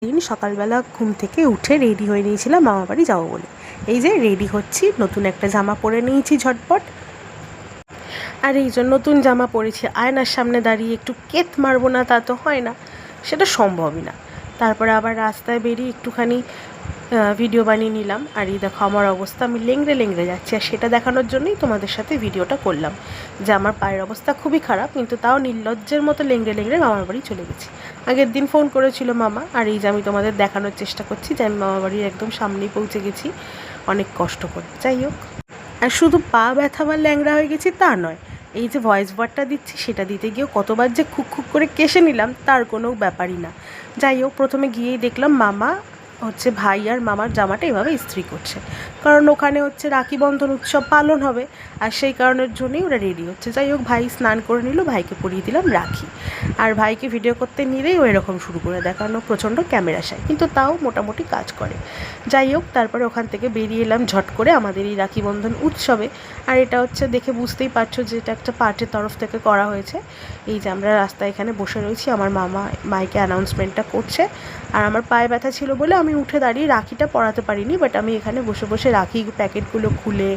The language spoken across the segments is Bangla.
দিন সকালবেলা ঘুম থেকে উঠে রেডি হয়ে নিয়েছিলাম মামাবাড়ি যাবো বলে। এই যে রেডি হচ্ছি, নতুন একটা জামা পরে নিয়েছি ঝটপট। আর এই যে নতুন জামা পরেছি, আয়নার সামনে দাঁড়িয়ে একটু কেত মারবো না তা তো হয় না, সেটা সম্ভবই না। তারপরে আবার রাস্তায় বেরিয়ে একটুখানি ভিডিও বানিয়ে নিলাম। আর এই দেখো আমার অবস্থা, আমি লেংড়ে লেংড়ে যাচ্ছি। আর সেটা দেখানোর জন্যই তোমাদের সাথে ভিডিওটা করলাম যে আমার পায়ের অবস্থা খুবই খারাপ, কিন্তু তাও নির্লজ্জের মতো লেংড়ে লেংড়ে মামার বাড়ি চলে গেছি। আগের দিন ফোন করেছিল মামা, আর এই যে আমি তোমাদের দেখানোর চেষ্টা করছি যে আমি মামা বাড়ির একদম সামনেই পৌঁছে গেছি অনেক কষ্ট করে। যাই হোক, আর শুধু পা ব্যথা বা ল্যাংড়া হয়ে গেছি তা নয়, এই যে ভয়েস ওভারটা দিচ্ছি সেটা দিতে গিয়েও কতবার যে খুক খুক করে কেশে নিলাম তার কোনো ব্যাপারই না। যাই হোক, প্রথমে গিয়েই দেখলাম মামা হচ্ছে ভাই আর মামার জামাটা এভাবে ইস্ত্রি করছে, কারণ ওখানে হচ্ছে রাখি বন্ধন উৎসব পালন হবে, আর সেই কারণের জন্যই ওরা রেডি হচ্ছে। যাই হোক, ভাই স্নান করে নিল, ভাইকে পরিয়ে দিলাম রাখি। আর ভাইকে ভিডিও করতে নিলেই ও এরকম শুরু করে দেখানো, প্রচণ্ড ক্যামেরা শায়, কিন্তু তাও মোটামুটি কাজ করে। যাই হোক, তারপরে ওখান থেকে বেরিয়ে এলাম ঝট করে আমাদের এই রাখি বন্ধন উৎসবে। আর এটা হচ্ছে দেখে বুঝতেই পারছো যে এটা একটা পার্টির তরফ থেকে করা হয়েছে। এই যে আমরা রাস্তায় এখানে বসে রয়েছি, আমার মামা মাইকে অ্যানাউন্সমেন্টটা করছে। আর আমার পায়ে ব্যথা ছিল বলে আমি উঠে দাঁড়িয়ে রাখিটা পরাতে পারিনি, বাট আমি এখানে বসে বসে রাখি প্যাকেটগুলো খুলে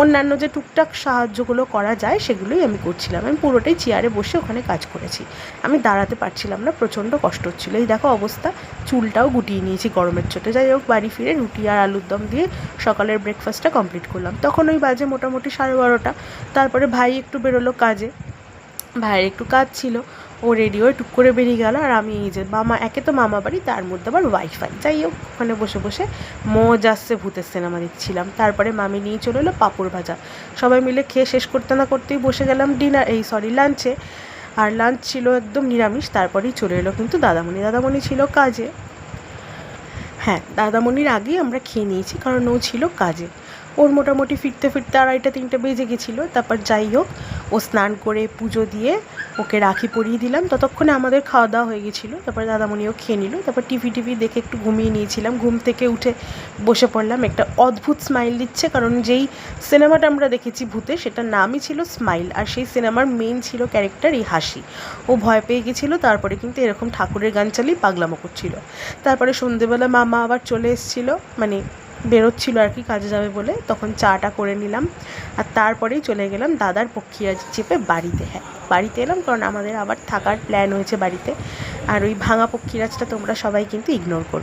অন্যান্য যে টুকটাক সাহায্যগুলো করা যায় সেগুলোই আমি করছিলাম। আমি পুরোটাই চেয়ারে বসে ওখানে কাজ করেছি, আমি দাঁড়াতে পারছিলাম না, প্রচণ্ড কষ্ট হচ্ছিলো। এই দেখো অবস্থা, চুলটাও গুটিয়ে নিয়েছি গরমের চোটে। যাই হোক, বাড়ি ফিরে রুটি আর আলুর দম দিয়ে সকালের ব্রেকফাস্টটা কমপ্লিট করলাম। তখন ওই বাজে মোটামুটি 12:30। তারপরে ভাই একটু বেরোলো কাজে, ভাইয়ের একটু কাজ ছিল, ও রেডি হয়ে টুক করে বেরিয়ে গেল। আর আমি এই যে মামা, একে তো মামা বাড়ি, তার মধ্যে আবার ওয়াইফাই। যাই হোক, ওখানে বসে বসে মজ আসছে ভূতের সিনেমা দেখছিলাম। তারপরে মামি নিয়ে চলে এলো পাঁপড় ভাজা, সবাই মিলে খেয়ে শেষ করতে না করতেই বসে গেলাম লাঞ্চে। আর লাঞ্চ ছিল একদম নিরামিষ। তারপরেই চলে এলো কিন্তু দাদামণি ছিল কাজে। হ্যাঁ, দাদামণির আগেই আমরা খেয়ে নিয়েছি, কারণ ও ছিল কাজে। ওর মোটামুটি ফিরতে ফিরতে 2:30-3টে বেজে গেছিলো। তারপর যাই হোক, ও স্নান করে পুজো দিয়ে ওকে রাখি পরিয়ে দিলাম। ততক্ষণে আমাদের খাওয়া দাওয়া হয়ে গেছিলো। তারপর দাদামণিও খেয়ে নিল। তারপর টিভি দেখে একটু ঘুমিয়ে নিয়েছিলাম। ঘুম থেকে উঠে বসে পড়লাম। একটা অদ্ভুত স্মাইল দিচ্ছে, কারণ যেই সিনেমাটা আমরা দেখেছি ভূতে, সেটার নামই ছিল স্মাইল। আর সেই সিনেমার মেন ছিল ক্যারেক্টার এই হাসি। ও ভয় পেয়ে গেছিলো, তারপরে কিন্তু এরকম ঠাকুরের গান চালিয়ে পাগলামো করছিল। তারপরে সন্ধেবেলা মামা আবার চলে এসেছিলো, মানে বেরোচ্ছিলো আর কি কাজে যাবে বলে, তখন চাটা করে নিলাম। আর তারপরেই চলে গেলাম দাদার পক্ষীরাজ চেপে বাড়িতে। হ্যাঁ, বাড়িতে এলাম, কারণ আমাদের আবার থাকার প্ল্যান হয়েছে বাড়িতে। আর ওই ভাঙা পক্ষীরাজটা তোমরা সবাই কিন্তু ইগনোর করো।